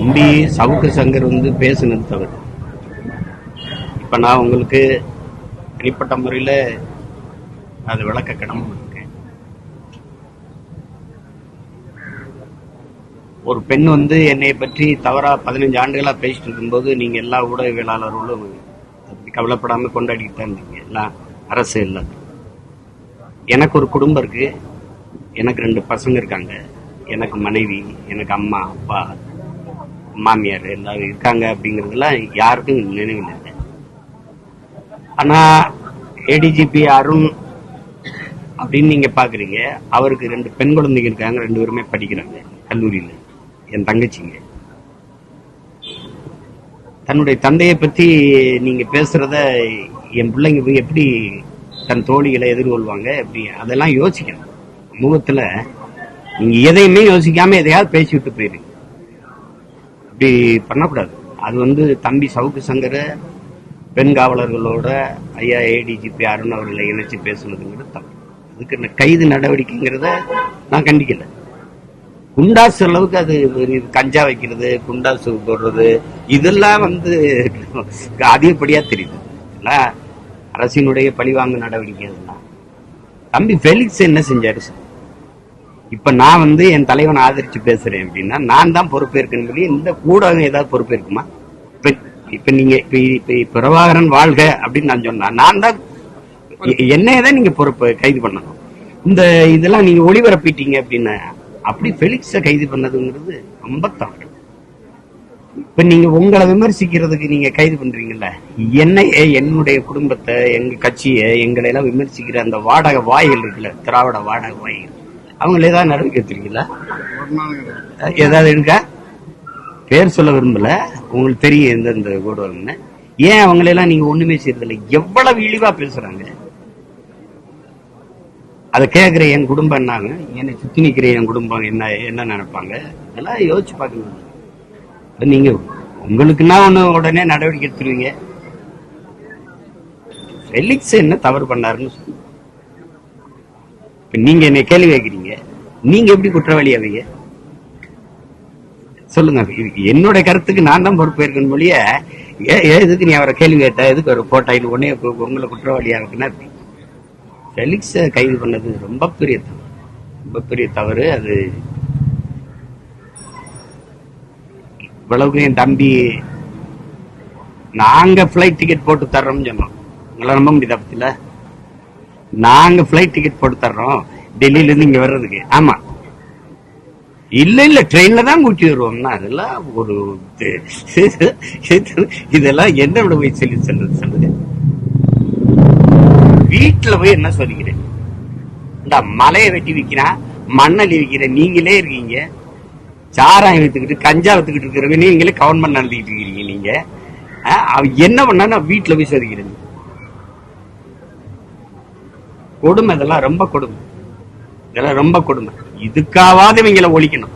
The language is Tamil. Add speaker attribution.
Speaker 1: தம்பி சவுக்கு சங்கர் பேசுனது தவறு. இப்ப நான் உங்களுக்கு தனிப்பட்ட முறையில் அது விளக்க கடமை இருக்கேன். ஒரு பெண் என்னை பற்றி தவறா 15 ஆண்டுகளா பேசிட்டு இருக்கும்போது நீங்க எல்லா ஊடகவியலாளர்களும் கவலைப்படாம கொண்டாடிட்டு தான் இருந்தீங்க. எல்லாம் அரசு இல்லாத. எனக்கு ஒரு குடும்பம் இருக்கு, எனக்கு 2 பசங்க இருக்காங்க, எனக்கு மனைவி, எனக்கு அம்மா அப்பா மாமியார் எல்லாரும் இருக்காங்க. அப்படிங்கறதுலாம் யாருக்கும் நினைவில் இல்லை. ஆனா ஏடிஜிபி அருண் அப்படின்னு நீங்க பாக்குறீங்க, அவருக்கு 2 பெண் குழந்தைங்க இருக்காங்க, 2 பேருமே படிக்கிறாங்க கல்லூரியில. என் தங்கச்சிங்க. தன்னுடைய தந்தையை பத்தி நீங்க பேசுறத என் பிள்ளைங்க போய் எப்படி தன் தோழிகளை எதிர்கொள்வாங்க, எப்படி அதெல்லாம் யோசிக்கணும். சமூகத்துல நீங்க எதையுமே யோசிக்காம எதையாவது பேசி விட்டு போயிருங்க. அப்படி பண்ணக்கூடாது. அது தம்பி சவுக்கு சங்கர பெண் காவலர்களோட ஐயா ஏடிஜிபி அருண் அவர்களை இணைச்சு பேசுனதுங்கிறது தப்பு. அதுக்கு கைது நடவடிக்கைங்கிறத நான் கண்டிக்கல. குண்டாசு அளவுக்கு அது கஞ்சா வைக்கிறது, குண்டாசு போடுறது, இதெல்லாம் அதிகப்படியா தெரியுது. அரசினுடைய பழிவாங்க நடவடிக்கை. அதெல்லாம் தம்பி பெலிக்ஸ் என்ன செஞ்சாரு? இப்ப நான் என் தலைவனை ஆதரிச்சு பேசுறேன் அப்படின்னா நான் தான் பொறுப்பேற்கன்னு சொல்லி இந்த ஊடகம் ஏதாவது பொறுப்பேற்குமா? இப்ப நீங்க பிரபாகரன் வாழ்க அப்படின்னு நான் சொன்னா நான் தான் என்னையதான் நீங்க பொறுப்பு கைது பண்ணணும். இந்த இதெல்லாம் நீங்க ஒளிபரப்பிட்டீங்க அப்படின்னு அப்படி பெலிக்ஸ கைது பண்ணதுங்கிறது ரொம்ப தவறு. இப்ப நீங்க உங்களை விமர்சிக்கிறதுக்கு நீங்க கைது பண்றீங்கல்ல, என்னுடைய குடும்பத்தை, எங்க கட்சியை, எங்களை எல்லாம் விமர்சிக்கிற அந்த வாடகை வாய்கள் இருக்குல்ல, திராவிட வாடகை வாய்கள், அவங்கள ஏதாவது நடவடிக்கை எடுத்துருக்கீங்களா? ஏதாவது இருக்கா? பேர் சொல்ல விரும்பல, உங்களுக்கு தெரியும் எந்தெந்த கூடுவாங்கன்னு. ஏன் அவங்களெல்லாம் நீங்க ஒண்ணுமே செய்யறதில்லை? எவ்வளவு இழிவா பேசுறாங்க. அதை கேட்கிற என் குடும்பம் என்னாங்க, என்னை சுத்தி நிக்கிற என் குடும்பம் என்ன நினைப்பாங்க, இதெல்லாம் யோசிச்சு பார்க்கணும். நீங்க உங்களுக்குன்னா உடனே நடவடிக்கை எடுத்துருவீங்க. பெலிக்ஸ் என்ன தவறு பண்ணாருன்னு சொல்லுங்க. நீங்க என்ன கேள்வி கேட்கிறீங்க, நீங்க எப்படி குற்றவாளியாவீங்க சொல்லுங்க. என்னோட கருத்துக்கு நான் தான் பொறுப்பேற்கணும் மொழிய எதுக்கு நீ அவரை கேள்வி கேட்ட, எதுக்கு ஒரு போட்டா இது உடனே உங்களை குற்றவாளியா இருக்குன்னா பெலிக்ஸ கைது பண்ணது ரொம்ப பெரிய தவறு, ரொம்ப பெரிய தவறு. அது இவ்வளவுக்கு என் தம்பி நாங்க பிளைட் டிக்கெட் போட்டு தர்றோம்னு சொன்னோம். உங்களை நம்ப முடியுதா? பத்தில நாங்க பிளைட் டிக்கெட் போட்டு தர்றோம் டெல்லியில இருந்து இங்க வர்றதுக்கு. ஆமா, இல்ல ட்ரெயின்ல தான் கூட்டி வருவோம்னா அதெல்லாம் ஒரு இதெல்லாம் என்ன விட போய் சொல்றது சொல்லுங்க. வீட்டுல போய் என்ன சொல்லிக்கிறேன், இந்த மலையை வெட்டி விற்கிறான், மண்ணலி விற்கிறேன், நீங்களே இருக்கீங்க சாராயம் வித்துக்கிட்டு கஞ்சா வித்துக்கிட்டு இருக்கிறவங்க, நீங்களே கவர்மெண்ட் நடத்திக்கிட்டு இருக்கீங்க. நீங்க என்ன பண்ணா வீட்டுல போய் சோதிக்கிறேன். கொடுமை, இதெல்லாம் ரொம்ப கொடுமை, இதெல்லாம் ரொம்ப கொடுமை. இதுக்காவது இவங்களை ஒழிக்கணும்.